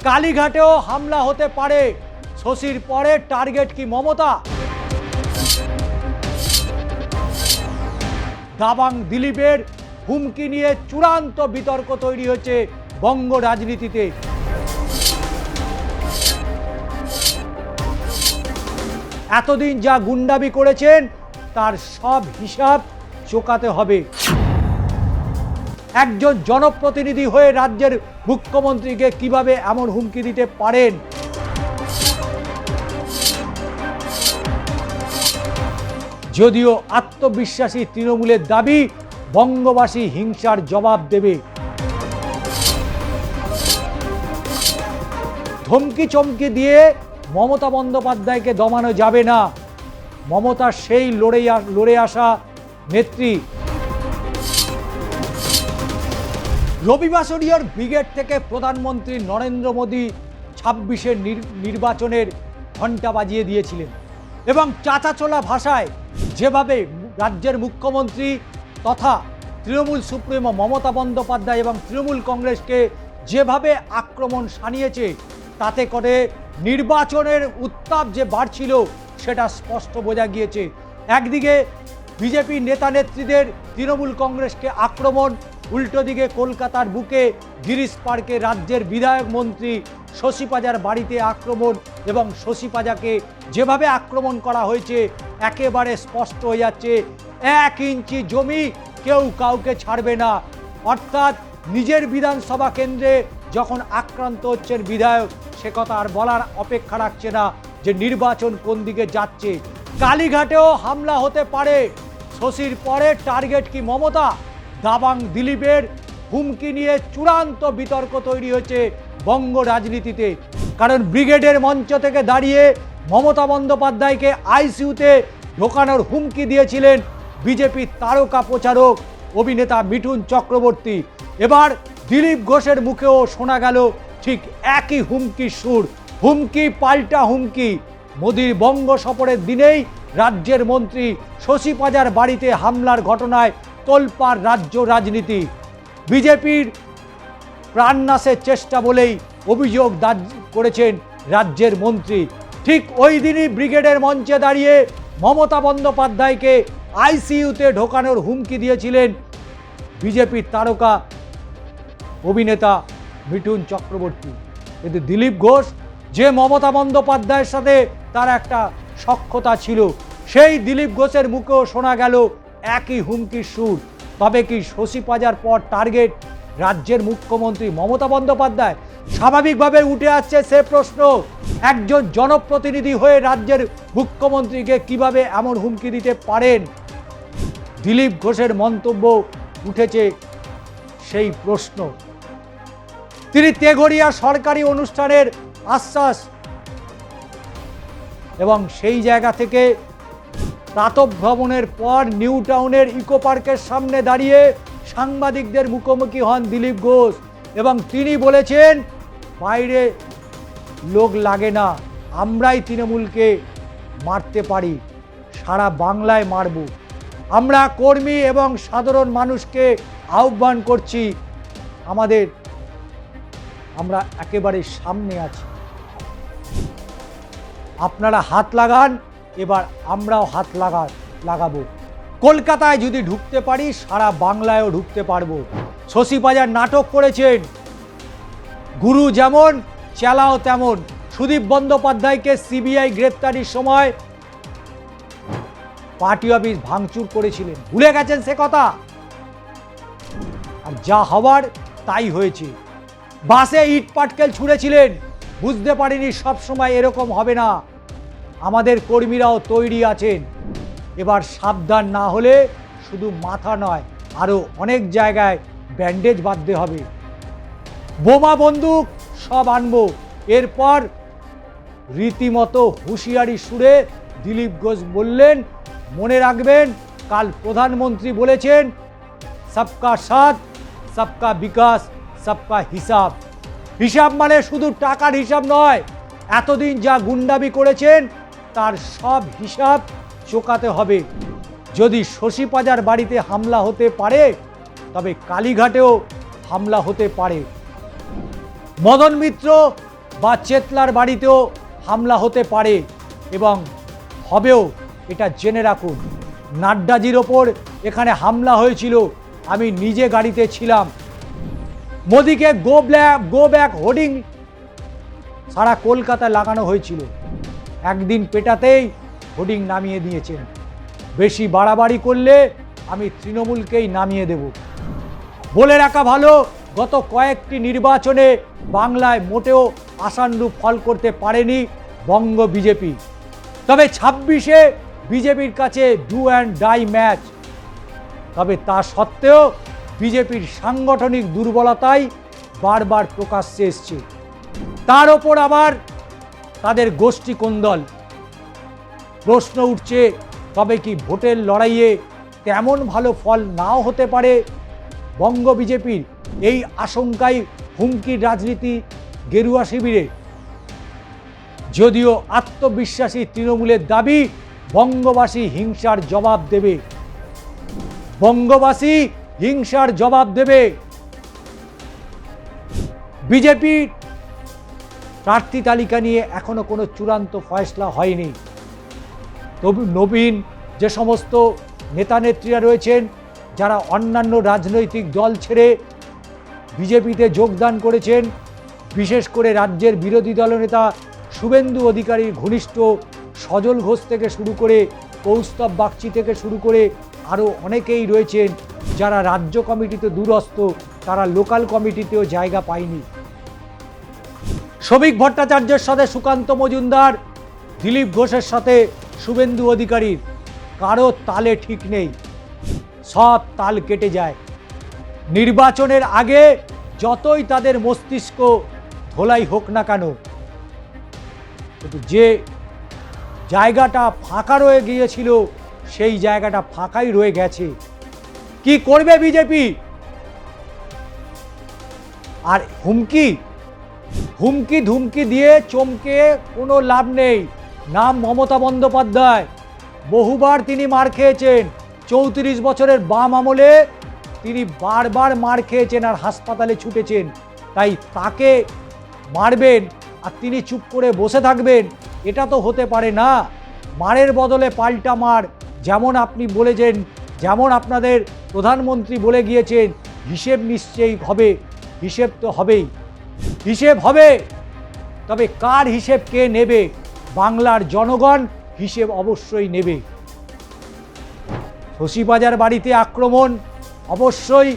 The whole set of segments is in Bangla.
কালীঘাটেও হামলা হতে পারে। শশীর পরে টার্গেট কি মমতা? দাবাং দিলীপের হুমকি নিয়ে চূড়ান্ত বিতর্ক তৈরি হয়েছে বঙ্গ রাজনীতিতে। এতদিন যা গুন্ডামি করেছেন তার সব হিসাব চোকাতে হবে। একজন জনপ্রতিনিধি হয়ে রাজ্যের মুখ্যমন্ত্রীকে কিভাবে এমন হুমকি দিতে পারেন? যদিও আত্মবিশ্বাসী তৃণমূলের দাবি বঙ্গবাসী হিংসার জবাব দেবে। ধমকি চমকি দিয়ে মমতা বন্দ্যোপাধ্যায়কে দমানো যাবে না। মমতা সেই লড়ে আসা নেত্রী। রবিবাসরীয়র ব্রিগেড থেকে প্রধানমন্ত্রী নরেন্দ্র মোদী 26-এর নির্বাচনের ঘণ্টা বাজিয়ে দিয়েছিলেন এবং চাঁচাছোলা ভাষায় যেভাবে রাজ্যের মুখ্যমন্ত্রী তথা তৃণমূল সুপ্রিমো মমতা বন্দ্যোপাধ্যায় এবং তৃণমূল কংগ্রেসকে যেভাবে আক্রমণ শানিয়েছে, তাতে করে নির্বাচনের উত্তাপ যে বাড়ছিল সেটা স্পষ্ট বোঝা গিয়েছে। একদিকে বিজেপি নেতা নেত্রীদের তৃণমূল কংগ্রেসকে আক্রমণ, উল্টো দিকে কলকাতার বুকে গিরিশ পার্কে রাজ্যের বিধায়ক মন্ত্রী শশী পাজার বাড়িতে আক্রমণ এবং শশী পাজাকে যেভাবে আক্রমণ করা হয়েছে একেবারে স্পষ্ট হয়ে যাচ্ছে 1 ইঞ্চি জমি কেউ কাউকে ছাড়বে না। অর্থাৎ নিজের বিধানসভা কেন্দ্রে যখন আক্রান্ত হচ্ছেন বিধায়ক, সে কথা আর বলার অপেক্ষা রাখছে না যে নির্বাচন কোন দিকে যাচ্ছে। কালীঘাটেও হামলা হতে পারে। শশীর পরে টার্গেট কি মমতা? দাবাং দিলীপের হুমকি নিয়ে চূড়ান্ত বিতর্ক তৈরি হয়েছে বঙ্গ রাজনীতিতে। কারণ ব্রিগেডের মঞ্চ থেকে দাঁড়িয়ে মমতা বন্দ্যোপাধ্যায়কে আইসিইউতে ঢোকানোর হুমকি দিয়েছিলেন বিজেপির তারকা প্রচারক অভিনেতা মিঠুন চক্রবর্তী। এবার দিলীপ ঘোষের মুখেও শোনা গেল ঠিক একই হুমকির সুর। হুমকি পাল্টা হুমকি। মোদির বঙ্গ সফরের দিনেই রাজ্যের মন্ত্রী শশী পাজার বাড়িতে হামলার ঘটনায় তোলপাড় রাজ্য রাজনীতি। বিজেপির প্রাণনাশের চেষ্টা বলেই অভিযোগ করেছেন রাজ্যের মন্ত্রী। ঠিক ওই দিনই ব্রিগেডের মঞ্চে দাঁড়িয়ে মমতা বন্দ্যোপাধ্যায়কে আইসিইউতে ঢোকানোর হুমকি দিয়েছিলেন বিজেপির তারকা অভিনেতা মিঠুন চক্রবর্তী। কিন্তু দিলীপ ঘোষ, যে মমতা বন্দ্যোপাধ্যায়ের সাথে তার একটা সখ্যতা ছিল, সেই দিলীপ ঘোষের মুখেও শোনা গেল একই হুমকির সুর। তবে কি শশী পাজার পর টার্গেট রাজ্যের মুখ্যমন্ত্রী মমতা বন্দ্যোপাধ্যায়? স্বাভাবিকভাবে উঠে আসছে সে প্রশ্ন, একজন জনপ্রতিনিধি হয়ে রাজ্যের মুখ্যমন্ত্রীকে কিভাবে এমন হুমকি দিতে পারেন? দিলীপ ঘোষের মন্তব্য উঠেছে সেই প্রশ্ন। তিনি তেঘরিয়া সরকারি অনুষ্ঠানের আশ্বাস এবং সেই জায়গা থেকে প্রাতঃভ্রমণের পর নিউ টাউনের ইকো পার্কের সামনে দাঁড়িয়ে সাংবাদিকদের মুখোমুখি হন দিলীপ ঘোষ এবং তিনি বলেছেন, বাইরে লোক লাগে না, আমরাই তৃণমূলকে মারতে পারি, সারা বাংলায় মারব। আমরা কর্মী এবং সাধারণ মানুষকে আহ্বান করছি, আমরা একেবারে সামনে আছি, আপনারা হাত লাগান, এবার আমরাও হাত লাগাবো। কলকাতায় যদি ঢুকতে পারি সারা বাংলায়ও ঢুকতে পারবো। শশী পাজার নাটক করেছেন, গুরু যেমন চেলাও তেমন। সুদীপ বন্দ্যোপাধ্যায়কে সিবিআই গ্রেপ্তারির সময় পার্টি অফিস ভাঙচুর করেছিলেন, ভুলে গেছেন সে কথা? আর যা হওয়ার তাই হয়েছে। বাসে ইট পাটকেল ছুঁড়েছিলেন, বুঝতে পারিনি সবসময় এরকম হবে না। আমাদের কর্মীরাও তৈরি আছেন। এবার সাবধান না হলে শুধু মাথা নয়, আরও অনেক জায়গায় ব্যান্ডেজ বাঁধতে হবে। বোমা বন্দুক সব আনবো। এরপর রীতিমতো হুঁশিয়ারি সুরে দিলীপ ঘোষ বললেন, মনে রাখবেন কাল প্রধানমন্ত্রী বলেছেন, সবকা সাথ সবকা বিকাশ সবকা হিসাব। হিসাব মানে শুধু টাকার হিসাব নয়, এতদিন যা গুন্ডামি করেছেন তার সব হিসাব চোকাতে হবে। যদি শশী পাজার বাড়িতে হামলা হতে পারে, তবে কালীঘাটেও হামলা হতে পারে। মদন মিত্র বা চেতলার বাড়িতেও হামলা হতে পারে এবং হবেও, এটা জেনে রাখুন। নাড্ডাজির ওপর এখানে হামলা হয়েছিল, আমি নিজে গাড়িতে ছিলাম। মোদিকে গো ব্যাক হোর্ডিং সারা কলকাতায় লাগানো হয়েছিল, একদিন পেটাতেই হোর্ডিং নামিয়ে দিয়েছেন। বেশি বাড়াবাড়ি করলে আমি তৃণমূলকেই নামিয়ে দেব। বলে রাখা ভালো, গত কয়েকটি নির্বাচনে বাংলায় মোটেও আশানুরূপ ফল করতে পারেনি বঙ্গ বিজেপি। তবে 26-এ বিজেপির কাছে ডু অ্যান্ড ডাই ম্যাচ। তবে তা সত্ত্বেও বিজেপির সাংগঠনিক দুর্বলতাই বারবার প্রকাশ্যে এসছে। তার ওপর আবার তাদের গোষ্ঠী কোন্দল। প্রশ্ন উঠছে, তবে কি ভোটের লড়াইয়ে তেমন ভালো ফল নাও হতে পারে বঙ্গ বিজেপির? এই আশঙ্কায় হুমকির রাজনীতি গেরুয়া শিবিরে। যদিও আত্মবিশ্বাসী তৃণমূলের দাবি, বঙ্গবাসী হিংসার জবাব দেবে। বঙ্গবাসী হিংসার জবাব দেবে। বিজেপির প্রার্থী তালিকা নিয়ে এখনো কোনো চূড়ান্ত ফয়সলা হয়নি। তবু নবীন যে সমস্ত নেতা নেত্রীরা রয়েছেন, যারা অন্যান্য রাজনৈতিক দল ছেড়ে বিজেপিতে যোগদান করেছেন, বিশেষ করে রাজ্যের বিরোধী দলনেতা শুভেন্দু অধিকারীর ঘনিষ্ঠ সজল ঘোষ থেকে শুরু করে কৌস্তব বাগচি থেকে শুরু করে আরও অনেকেই রয়েছেন যারা রাজ্য কমিটিতে দূরস্থ, তারা লোকাল কমিটিতেও জায়গা পায়নি। শ্রমিক ভট্টাচার্যের সাথে সুকান্ত মজুমদার, দিলীপ ঘোষের সাথে শুভেন্দু অধিকারীর কারো তালে ঠিক নেই, সব তাল কেটে যায়। নির্বাচনের আগে যতই তাদের মস্তিষ্ক ধোলাই হোক না কেন, কিন্তু যে জায়গাটা ফাঁকা রয়ে গিয়েছিল সেই জায়গাটা ফাঁকাই রয়ে গেছে। কি করবে বিজেপি? আর হুমকি ধুমকি দিয়ে চমকে কোনো লাভ নেই। নাম মমতা বন্দ্যোপাধ্যায়, বহুবার তিনি মার খেয়েছেন। 34 বছরের বাম আমলে তিনি বারবার মার খেয়েছেন আর হাসপাতালে ছুটেছেন। তাই তাকে মারবেন আর তিনি চুপ করে বসে থাকবেন, এটা তো হতে পারে না। মারের বদলে পাল্টা মার, যেমন আপনি বলেছেন, যেমন আপনাদের প্রধানমন্ত্রী বলে গিয়েছেন, হিসেব নিশ্চয়ই হবে। হিসেব তো হবেই, হিসেব হবে। তবে কার হিসেব কে নেবে? বাংলার জনগণ হিসেব অবশ্যই নেবে। শশীবাজার বাড়িতে আক্রমণ, অবশ্যই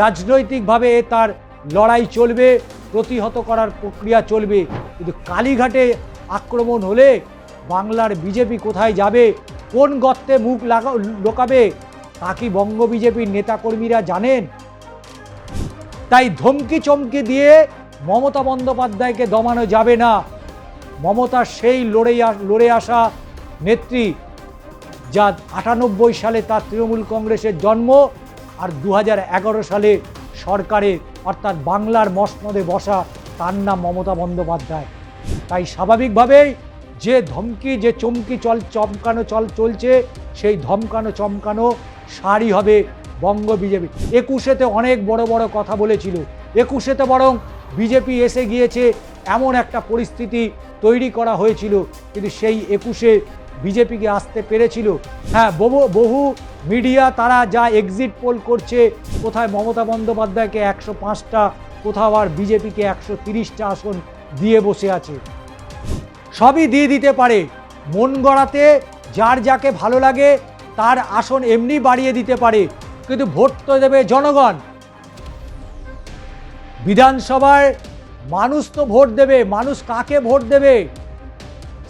রাজনৈতিকভাবে তার লড়াই চলবে, প্রতিহত করার প্রক্রিয়া চলবে। কিন্তু কালীঘাটে আক্রমণ হলে বাংলার বিজেপি কোথায় যাবে, কোন গর্তে মুখ লোকাবে, তা কি বঙ্গ বিজেপির নেতাকর্মীরা জানেন? তাই ধমকি চমকি দিয়ে মমতা বন্দ্যোপাধ্যায়কে দমানো যাবে না। মমতা সেই লড়ে আসা নেত্রী, যা 98 সালে তার তৃণমূল কংগ্রেসের জন্ম, আর 2011 সালে সরকারে অর্থাৎ বাংলার মসনদে বসা তার নাম মমতা বন্দ্যোপাধ্যায়। তাই স্বাভাবিকভাবেই যে ধমকি, যে চমকানো চলছে, সেই ধমকানো চমকানো সারি হবে বঙ্গ বিজেপি। 21-তে অনেক বড় বড় কথা বলেছিল। 21-তে বরং বিজেপি এসে গিয়েছে এমন একটা পরিস্থিতি তৈরি করা হয়েছিল, কিন্তু সেই 21-এ বিজেপিকে আসতে পেরেছিল। হ্যাঁ, বহু মিডিয়া তারা যা এক্সিট পোল করছে, কোথায় মমতা বন্দ্যোপাধ্যায়কে 105টা, কোথাও আর বিজেপিকে 130টা আসন দিয়ে বসে আছে। সবই দিয়ে দিতে পারে, মন গড়াতে যার যাকে ভালো লাগে তার আসন এমনি বাড়িয়ে দিতে পারে, কিন্তু ভোট তো দেবে জনগণ। বিধানসভায় মানুষ তো ভোট দেবে। মানুষ কাকে ভোট দেবে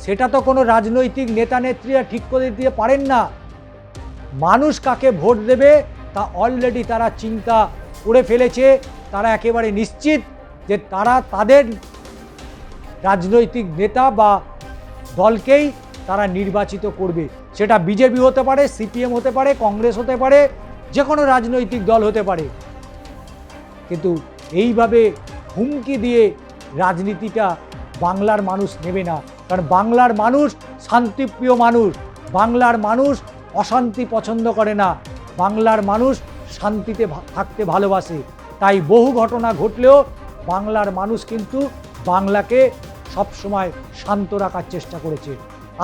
সেটা তো কোনো রাজনৈতিক নেতা নেত্রীরা ঠিক করে দিতে পারেন না। মানুষ কাকে ভোট দেবে তা অলরেডি তারা চিন্তা করে ফেলেছে। তারা একেবারে নিশ্চিত যে তারা তাদের রাজনৈতিক নেতা বা দলকেই তারা নির্বাচিত করবে। সেটা বিজেপি হতে পারে, সিপিএম হতে পারে, কংগ্রেস হতে পারে, যে কোনো রাজনৈতিক দল হতে পারে। কিন্তু এইভাবে হুমকি দিয়ে রাজনীতিটা বাংলার মানুষ নেবে না। কারণ বাংলার মানুষ শান্তিপ্রিয় মানুষ, বাংলার মানুষ অশান্তি পছন্দ করে না, বাংলার মানুষ শান্তিতে থাকতে ভালোবাসে। তাই বহু ঘটনা ঘটলেও বাংলার মানুষ কিন্তু বাংলাকে সবসময় শান্ত রাখার চেষ্টা করেছে।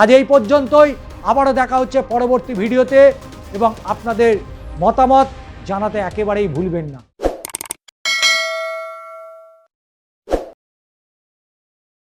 আজ এই পর্যন্তই, আবারও দেখা হচ্ছে পরবর্তী ভিডিওতে এবং আপনাদের মতামত জানাতে একেবারেই ভুলবেন না।